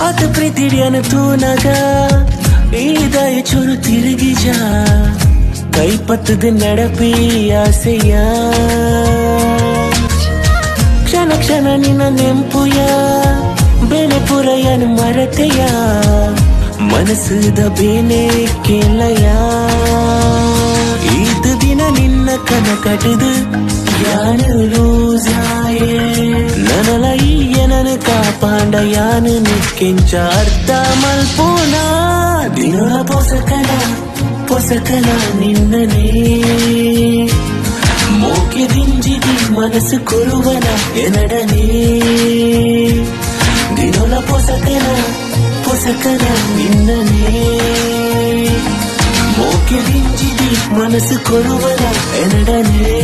ಆತ ಪ್ರೀತಿಡಿಯನು ತೂನಗ ಈದಾಯ ಚೂರು ತಿರುಗಿಜ ಕೈಪತ್ತದ ನಡಪಿ ಆಸೆಯ ಕ್ಷಣ ಕ್ಷಣ ನಿನ್ನ ನೆಂಪುಯ ಬೆಲೆ ಪುರಯನು ಮರತೆಯ ಮನಸ್ಸದ ಬೇನೆ ಕೇಳಯ ಇದು ದಿನ ನಿನ್ನ ಕನ ಕಟದು ಯಾನು ಲೂಸ್ ಆಯೆ ನನಲ ಈಯನನು ಕಾಪಾಂಡ ಯಾನು ನಿಕ್ಕಿಂಚ ಅರ್ಥ ಮಲ್ಪೋನ ದಿನೊಳ ಪೊಸಕನ ನಿನ್ನನೇ ಮೋಕೆ ದಿಂಜಿದಿ ಮನಸ್ಸು ಕೊರುವನ ಎನಡನೇ ದಿನೊಳ ಪೊಸಕನ ನಿನ್ನನೇ ಮೋಕೆ ದಿಂಜಿದಿ ಮನಸ್ಸು ಕೊರುವನ ಎನಡನೇ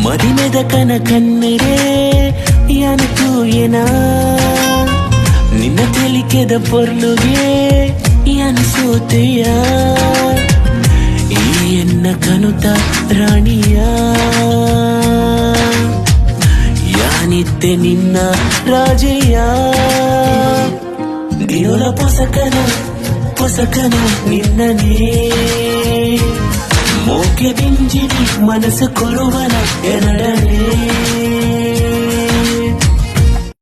ಮದಿಮೆದ ಕನ ಕಣ್ಣಿರೆ ಯಾನು ತೂಯೆನಾ ನಿನ್ನ ತೆಲಿಕೆದ ಪೊರ್ಲುಗೆ ಯಾನು ಸೋತೆಯ ಈ ಎನ್ನ ಕನುತ ರಾಣಿಯ ಯಾನಿತ್ತೆ ನಿನ್ನ ರಾಜೆಯ ದಿನೊಲ ಪೊಸಕನ ನಿನ್ನನೇ ಮೋಕೆ ದಿಂಜಿರಿ ಮನಸ್ಸು ಕೊರುವನ ಎನಡ